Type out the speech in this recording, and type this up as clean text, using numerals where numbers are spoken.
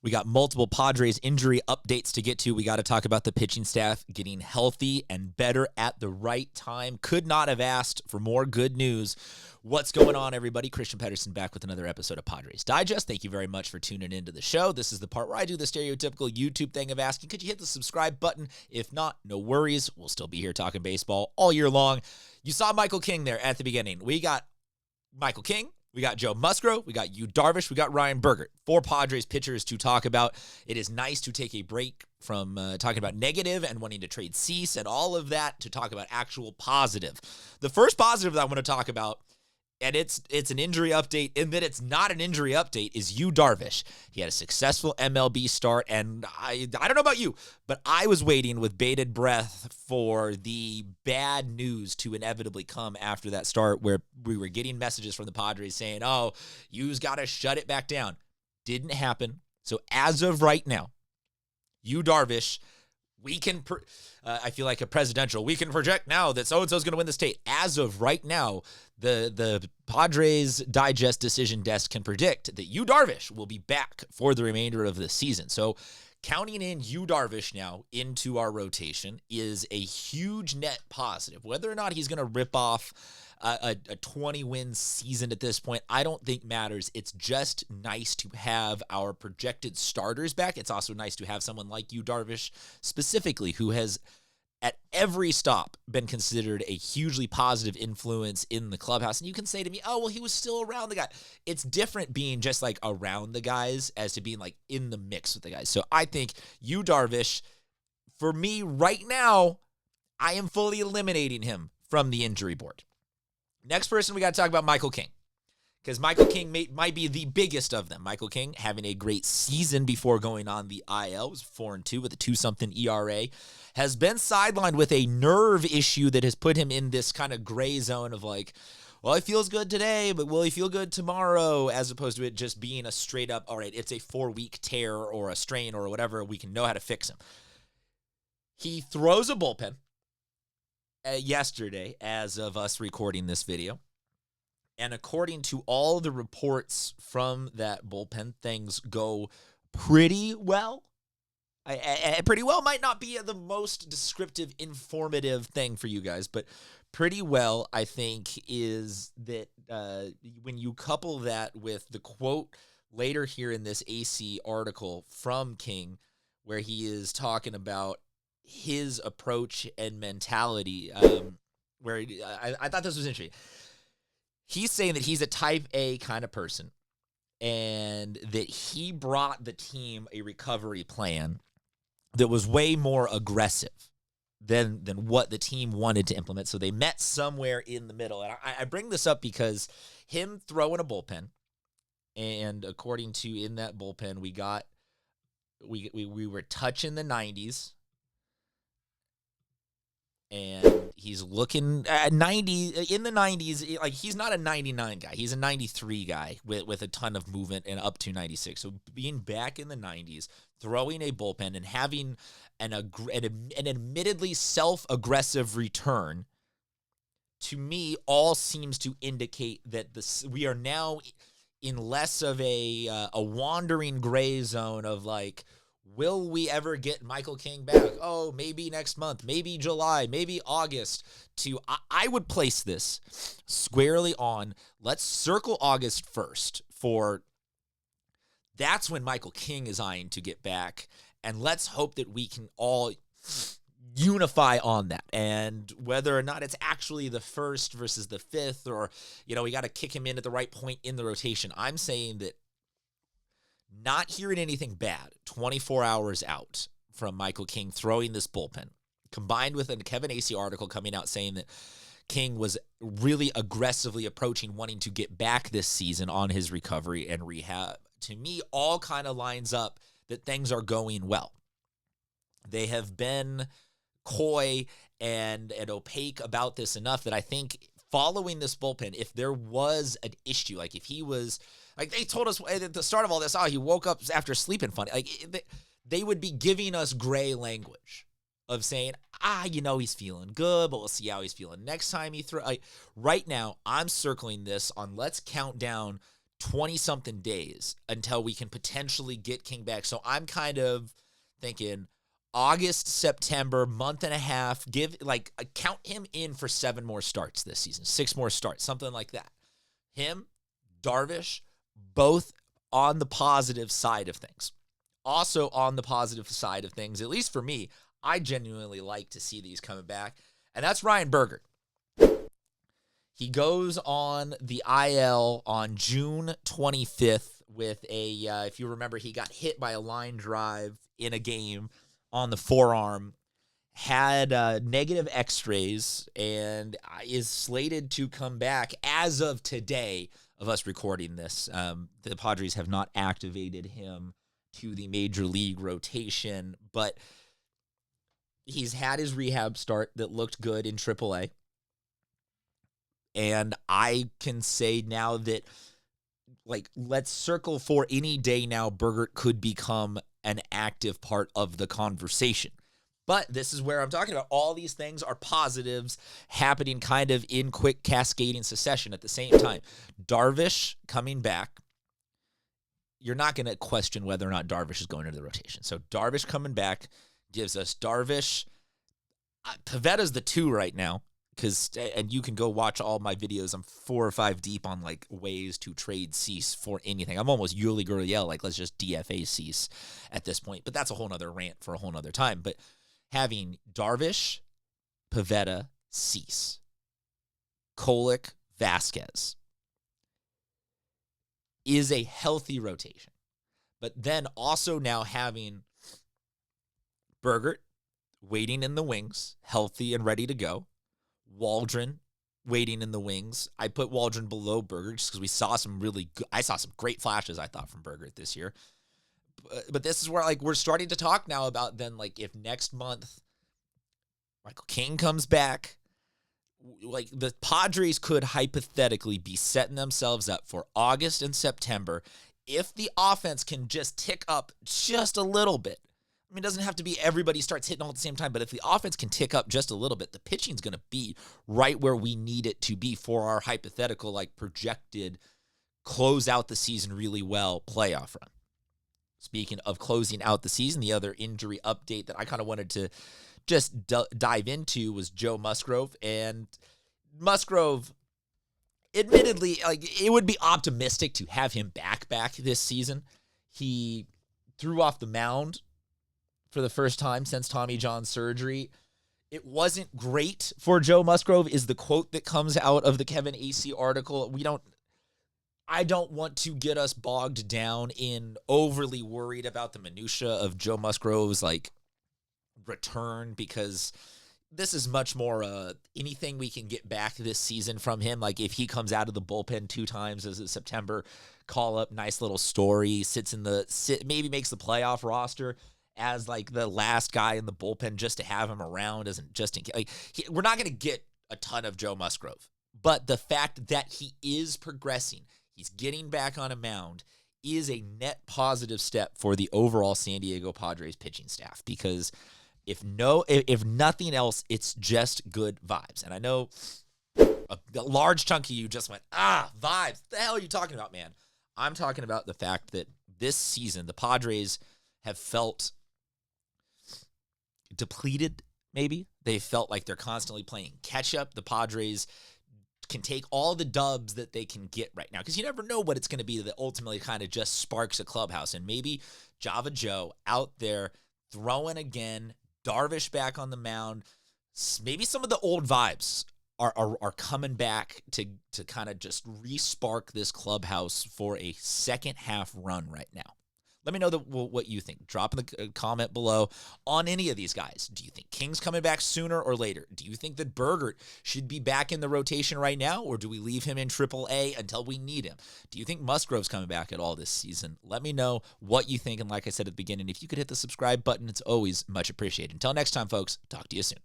We got multiple Padres injury updates to get to. We got to talk about the pitching staff getting healthy and better at the right time. Could not have asked for more good news. What's going on, everybody? Christian Pedersen back with another episode of Padres Digest. Thank you very much for tuning into the show. This is the part where I do the stereotypical YouTube thing of asking, could you hit the subscribe button? If not, no worries. We'll still be here talking baseball all year long. You saw Michael King there at the beginning. We got Michael King. We got Joe Musgrove, we got Darvish, we got Ryan Bergert. 4 Padres pitchers to talk about. It is nice to take a break from talking about negative and wanting to trade Cease and all of that to talk about actual positive. The first positive that I want to talk about, and it's an injury update, in that it's not an injury update, is Darvish. He had a successful MLB start, and I don't know about you, but I was waiting with bated breath for the bad news to inevitably come after that start, where we were getting messages from the Padres saying, oh, you've got to shut it back down. Didn't happen. So as of right now, Darvish, we can, I feel like a presidential, we can project now that so-and-so is going to win the state. As of right now, the Padres Digest decision desk can predict that Darvish will be back for the remainder of the season. So counting in Darvish now into our rotation is a huge net positive. Whether or not he's going to rip off a 20-win season at this point, I don't think matters. It's just nice to have our projected starters back. It's also nice to have someone like Darvish specifically, who has at every stop been considered a hugely positive influence in the clubhouse. And you can say to me, oh, well, he was still around the guy. It's different being just like around the guys as to being like in the mix with the guys. So I think Darvish, for me right now, I am fully eliminating him from the injury board. Next person, we got to talk about Michael King, because Michael King might be the biggest of them. Michael King having a great season before going on the IL, was 4-2 with a 2-something ERA, has been sidelined with a nerve issue that has put him in this kind of gray zone of like, well, he feels good today, but will he feel good tomorrow? As opposed to it just being a straight up, all right, it's a 4-week tear or a strain or whatever, we can know how to fix him. He throws a bullpen yesterday, as of us recording this video. And according to all the reports from that bullpen, things go pretty well. Pretty well might not be the most descriptive, informative thing for you guys, but pretty well, I think, is that when you couple that with the quote later here in this AC article from King, where he is talking about his approach and mentality, where I thought this was interesting. He's saying that he's a type A kind of person and that he brought the team a recovery plan that was way more aggressive than what the team wanted to implement. So they met somewhere in the middle. And I bring this up because him throwing a bullpen, and according to in that bullpen, we were touching the 90s. And he's looking at 90 in the 90s. Like, he's not a 99 guy. He's a 93 guy with a ton of movement and up to 96. So being back in the 90s, throwing a bullpen and having an admittedly self-aggressive return, to me, all seems to indicate that we are now in less of a wandering gray zone of like, will we ever get Michael King back? Oh, maybe next month, maybe July, maybe August. I would place this squarely on, let's circle August 1st for that's when Michael King is eyeing to get back. And let's hope that we can all unify on that. And whether or not it's actually the 1st versus the 5th, or, we got to kick him in at the right point in the rotation. I'm saying that not hearing anything bad 24 hours out from Michael King throwing this bullpen, combined with a Kevin Acee article coming out saying that King was really aggressively approaching wanting to get back this season on his recovery and rehab, to me, all kind of lines up that things are going well. They have been coy and opaque about this enough that I think following this bullpen, if there was an issue, like if he was, like they told us at the start of all this, he woke up after sleeping funny, like they would be giving us gray language of saying, he's feeling good, but we'll see how he's feeling next time he throws. Like, right now, I'm circling this on let's count down 20-something days until we can potentially get King back. So I'm kind of thinking August, September, month and a half, count him in for 7 more starts this season, 6 more starts, something like that. Him, Darvish, both on the positive side of things. Also on the positive side of things, at least for me, I genuinely like to see these coming back, and that's Ryan Bergert. He goes on the IL on June 25th with if you remember, he got hit by a line drive in a game on the forearm, had negative x-rays, and is slated to come back as of today of us recording this. The Padres have not activated him to the major league rotation, but he's had his rehab start that looked good in AAA. And I can say now that, let's circle for any day now, Bergert could become an active part of the conversation. But this is where I'm talking about. All these things are positives happening kind of in quick cascading succession at the same time. Darvish coming back. You're not going to question whether or not Darvish is going into the rotation. So Darvish coming back gives us Darvish. Pavetta's the 2 right now, and you can go watch all my videos. I'm 4 or 5 deep on ways to trade Cease for anything. I'm almost Yuli Gurriel, let's just DFA Cease at this point. But that's a whole nother rant for a whole nother time. But having Darvish, Pavetta, Cease, Kolek, Vasquez is a healthy rotation. But then also now having Bergert waiting in the wings, healthy and ready to go. Waldron waiting in the wings. I put Waldron below Bergert just because we saw some I saw some great flashes, I thought, from Bergert this year. But this is where we're starting to talk now about then if next month Michael King comes back, the Padres could hypothetically be setting themselves up for August and September if the offense can just tick up just a little bit. I mean, it doesn't have to be everybody starts hitting all at the same time, but if the offense can tick up just a little bit, the pitching's going to be right where we need it to be for our hypothetical, projected close out the season really well playoff run. Speaking of closing out the season, the other injury update that I kind of wanted to just dive into was Joe Musgrove. And Musgrove, admittedly, it would be optimistic to have him back this season. He threw off the mound for the first time since Tommy John surgery. It wasn't great for Joe Musgrove is the quote that comes out of the Kevin Acee article. I don't want to get us bogged down in overly worried about the minutia of Joe Musgrove's return, because this is much more anything we can get back this season from him. If he comes out of the bullpen 2 times as a September call-up, nice little story, maybe makes the playoff roster as the last guy in the bullpen just to have him around, isn't just in case. We're not going to get a ton of Joe Musgrove, but the fact that he is progressing, he's getting back on a mound, is a net positive step for the overall San Diego Padres pitching staff, because if nothing else, it's just good vibes. And I know a large chunk of you just went, vibes. The hell are you talking about, man? I'm talking about the fact that this season, the Padres have felt depleted, maybe. They felt like they're constantly playing catch-up. The Padres can take all the dubs that they can get right now, because you never know what it's going to be that ultimately kind of just sparks a clubhouse. And maybe Java Joe out there throwing again, Darvish back on the mound, maybe some of the old vibes are coming back to kind of just re-spark this clubhouse for a second half run right now. Let me know what you think. Drop in the comment below on any of these guys. Do you think King's coming back sooner or later? Do you think that Bergert should be back in the rotation right now, or do we leave him in AAA until we need him? Do you think Musgrove's coming back at all this season? Let me know what you think. And like I said at the beginning, if you could hit the subscribe button, it's always much appreciated. Until next time, folks, talk to you soon.